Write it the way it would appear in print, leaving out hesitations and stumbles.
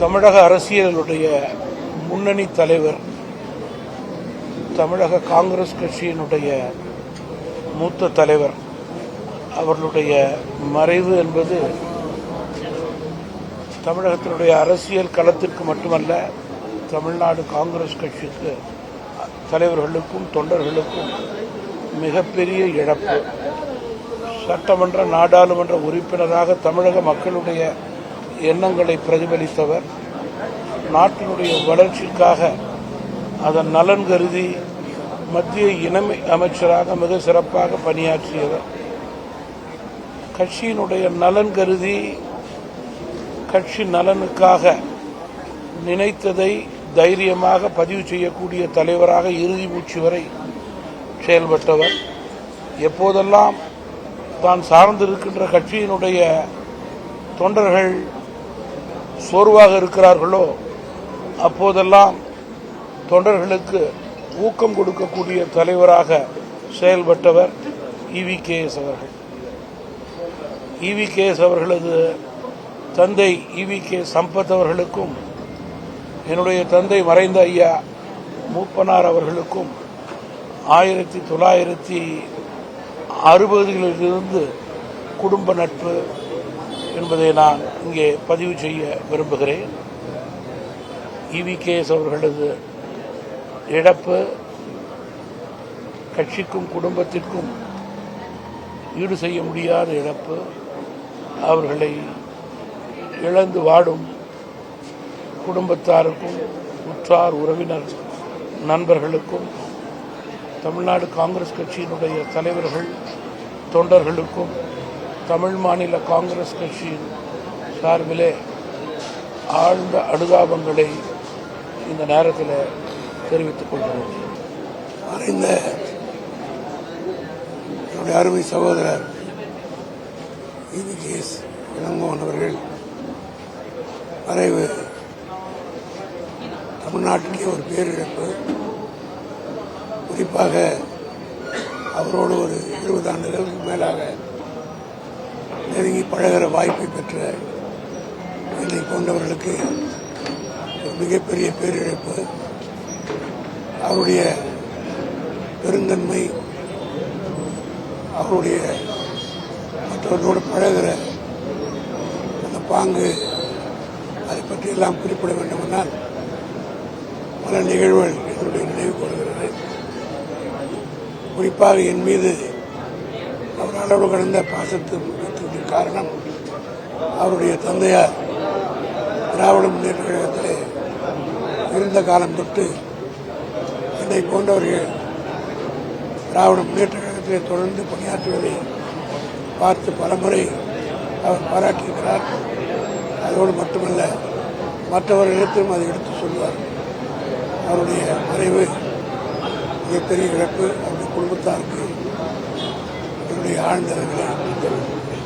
தமிழக அரசியலுடைய முன்னணி தலைவர், தமிழக காங்கிரஸ் கட்சியினுடைய மூத்த தலைவர் அவர்களுடைய மறைவு என்பது தமிழகத்தினுடைய அரசியல் களத்திற்கு மட்டுமல்ல, தமிழ்நாடு காங்கிரஸ் கட்சிக்கு தலைவர்களுக்கும் தொண்டர்களுக்கும் மிகப்பெரிய இழப்பு. சட்டமன்ற நாடாளுமன்ற உறுப்பினராக தமிழக மக்களுடைய எண்ணங்களை பிரதிபலித்தவர், நாட்டினுடைய வளர்ச்சிக்காக அதன் நலன் கருதி மத்திய இணை அமைச்சராக மிக சிறப்பாக பணியாற்றியவர், கட்சியினுடைய நலன் கருதி கட்சி நலனுக்காக நினைத்ததை தைரியமாக பதிவு செய்யக்கூடிய தலைவராக இறுதி மூச்சு வரை செயல்பட்டவர். எப்போதெல்லாம் தான் சார்ந்திருக்கின்ற கட்சியினுடைய தொண்டர்கள் சோர்வாக இருக்கிறார்களோ அப்போதெல்லாம் தொண்டர்களுக்கு ஊக்கம் கொடுக்கக்கூடிய தலைவராக செயல்பட்டவர் EVKS அவர்கள். EVKS அவர்களது தந்தை EVK சம்பத் அவர்களுக்கும் என்னுடைய தந்தை மறைந்த ஐயா மூப்பனார் அவர்களுக்கும் 1960களிலிருந்து குடும்ப நட்பு என்பதை நான் இங்கே பதிவு செய்ய விரும்புகிறேன். EVKS அவர்களது இழப்பு கட்சிக்கும் குடும்பத்திற்கும் ஈடு செய்ய முடியாத இழப்பு. அவர்களை இழந்து வாடும் குடும்பத்தாருக்கும் உற்றார் உறவினர் நண்பர்களுக்கும் தமிழ்நாடு காங்கிரஸ் கட்சியினுடைய தலைவர்கள் தொண்டர்களுக்கும் தமிழ் மாநில காங்கிரஸ் கட்சியின் சார்பிலே ஆழ்ந்த அனுதாபங்களை இந்த நேரத்தில் தெரிவித்துக் கொள்கிறோம். மறைந்த என்னுடைய அருமை சகோதரர் EVKS இளங்கோவன் அவர்கள் மறைவு தமிழ்நாட்டிலே ஒரு பேரிழப்பு. குறிப்பாக அவரோடு ஒரு 20 ஆண்டுகளுக்கு மேலாக நெருங்கி பழகிற வாய்ப்பை பெற்ற என்னை போன்றவர்களுக்கு ஒரு மிகப்பெரிய பேரிழப்பு. அவருடைய பெருந்தன்மை, அவருடைய மற்றவர்களோடு பழகிற அந்த பாங்கு, அதை பற்றியெல்லாம் குறிப்பிட வேண்டுமென்றால் பல நிகழ்வுகள் என்னுடைய நினைவுக்கு வருகிறது. குறிப்பாக என் மீது அவர் அளவு கடந்த பாசத்திற்கு காரணம் அவருடைய தந்தையார் திராவிட முன்னேற்ற கழகத்திலே இருந்த காலம் தொட்டு என்னை போன்றவர்கள் திராவிட முன்னேற்ற கழகத்திலே தொடர்ந்து பணியாற்றுவதை பார்த்து பலமுறை அவர் பாராட்டியிருக்கிறார். அதோடு மட்டுமல்ல, மற்றவர்களிடத்திலும் அதை எடுத்து சொல்வார். அவருடைய மறைவு மிகப்பெரிய இழப்பு. அவருடைய குடும்பத்தாருக்கு என்னுடைய ஆழ்ந்த